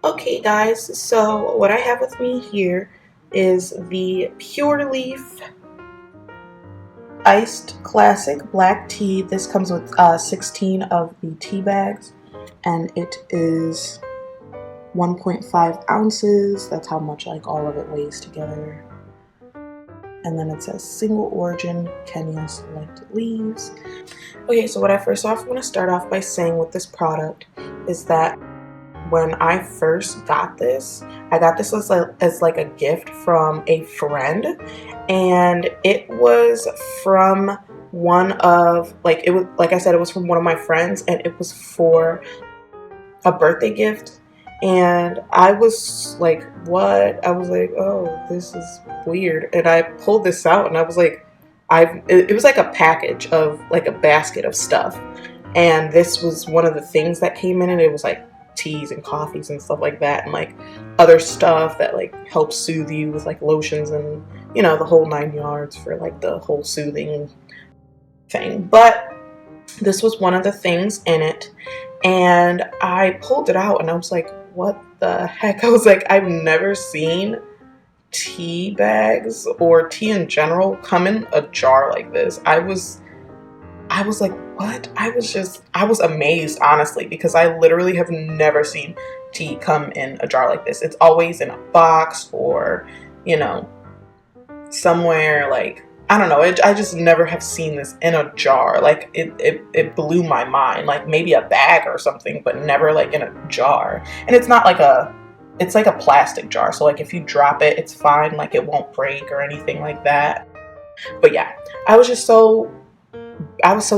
Okay, guys, so what I have with me here is the Pure Leaf Iced Classic Black Tea. This comes with 16 of the tea bags, and it is 1.5 ounces. That's how much like all of it weighs together. And then it says single origin Kenya selected leaves. Okay, so what I first off want to start off by saying with this product is that when I first got this, I got this as like a gift from a friend, and it was from one of it was, like I said, it was from one of my friends, and it was for a birthday gift. And I was like, what? I was like, oh, this is weird. And I pulled this out, and I was like, it was like a package of like a basket of stuff, and this was one of the things that came in it. It was like teas and coffees and stuff like that, and like other stuff that like helps soothe you with like lotions and the whole 9 yards for like the whole soothing thing. But this was one of the things in it, and I pulled it out and I was like, what the heck? I was like, I've never seen tea bags or tea in general come in a jar like this. I was like, what? I was amazed, honestly, because I literally have never seen tea come in a jar like this. It's always in a box or, somewhere like, I don't know. I just never have seen this in a jar. Like it blew my mind. Like maybe a bag or something, but never like in a jar. And it's not like it's like a plastic jar. So like if you drop it, it's fine. Like it won't break or anything like that. But yeah, I was so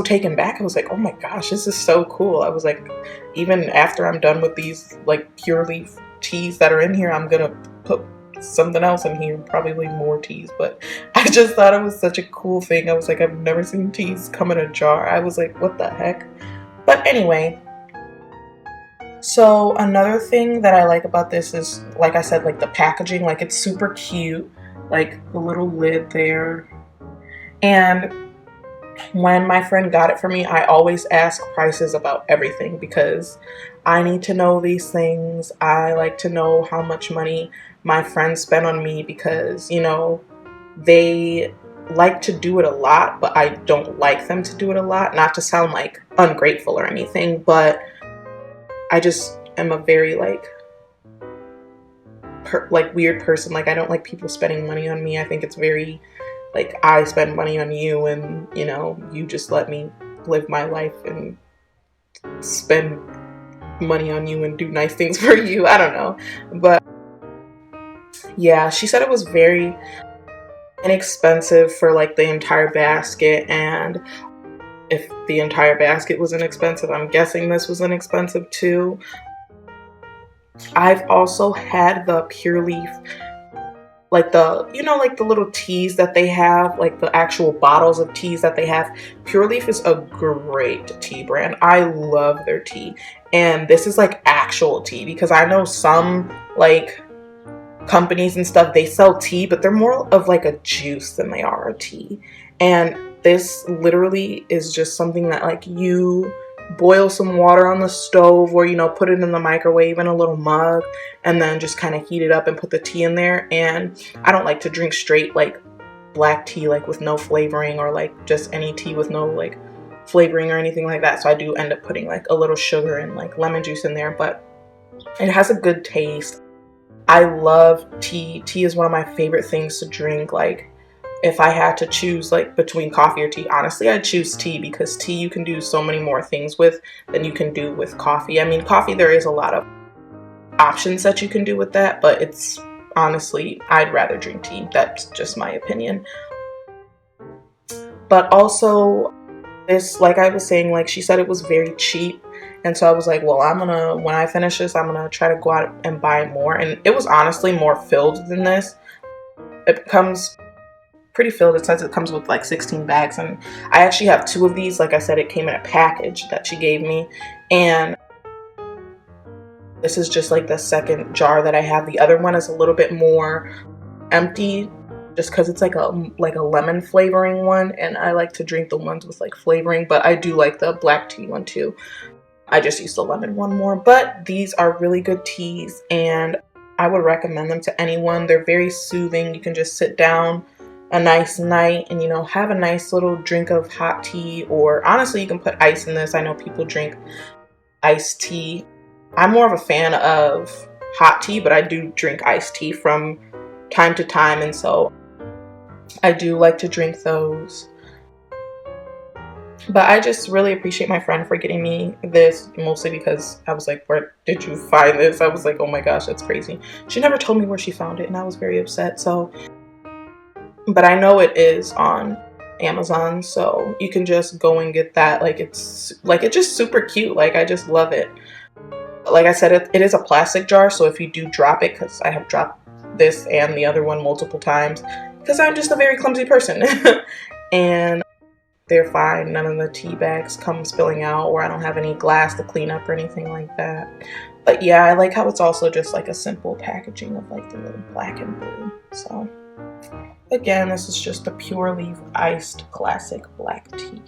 taken back. I was like, oh my gosh, this is so cool. I was like, even after I'm done with these like Pure Leaf teas that are in here, I'm gonna put something else in here, probably more teas. But I just thought it was such a cool thing. I was like, I've never seen teas come in a jar. I was like, what the heck? But anyway, so another thing that I like about this is, like I said, like the packaging. Like it's super cute, like the little lid there. And when my friend got it for me, I always ask prices about everything because I need to know these things. I like to know how much money my friends spend on me because, they like to do it a lot, but I don't like them to do it a lot. Not to sound like ungrateful or anything, but I just am a very weird person. Like I don't like people spending money on me. I think it's very like I spend money on you, and you just let me live my life and spend money on you and do nice things for you. I don't know. But yeah, she said it was very inexpensive for like the entire basket, and if the entire basket was inexpensive, I'm guessing this was inexpensive too. I've also had the Pure Leaf, like the little teas that they have, like the actual bottles of teas that they have. Pure Leaf is a great tea brand. I love their tea. And this is like actual tea, because I know some like companies and stuff, they sell tea, but they're more of like a juice than they are a tea. And this literally is just something that like you boil some water on the stove, or put it in the microwave in a little mug, and then just kind of heat it up and put the tea in there. And I don't like to drink straight like black tea, like with no flavoring, or like just any tea with no like flavoring or anything like that. So I do end up putting like a little sugar and like lemon juice in there, but it has a good taste. I love tea. Tea is one of my favorite things to drink. Like if I had to choose like between coffee or tea, honestly, I'd choose tea, because tea you can do so many more things with than you can do with coffee. I mean, coffee, there is a lot of options that you can do with that, but it's honestly, I'd rather drink tea. That's just my opinion. But also this, like I was saying, like she said it was very cheap. And so I was like, well, when I finish this, I'm gonna try to go out and buy more. And it was honestly more filled than this. It comes pretty filled. It says it comes with like 16 bags, and I actually have 2 of these. Like I said, it came in a package that she gave me, and this is just like the second jar that I have. The other one is a little bit more empty, just because it's like a lemon flavoring one, and I like to drink the ones with like flavoring, but I do like the black tea one too. I just used the lemon one more, but these are really good teas and I would recommend them to anyone. They're very soothing. You can just sit down a nice night and, you know, have a nice little drink of hot tea, or honestly, you can put ice in this. I know people drink iced tea. I'm more of a fan of hot tea, but I do drink iced tea from time to time, and so I do like to drink those. But I just really appreciate my friend for getting me this, mostly because I was like, where did you find this? I was like, oh my gosh, that's crazy. She never told me where she found it, and I was very upset. So, but I know it is on Amazon, so you can just go and get that. It's just super cute. Like, I just love it. Like I said, it is a plastic jar, so if you do drop it, because I have dropped this and the other one multiple times, because I'm just a very clumsy person. And they're fine. None of the tea bags come spilling out, or I don't have any glass to clean up or anything like that. But yeah, I like how it's also just like a simple packaging of like the little black and blue. So again, this is just a pure leaf iced classic black tea.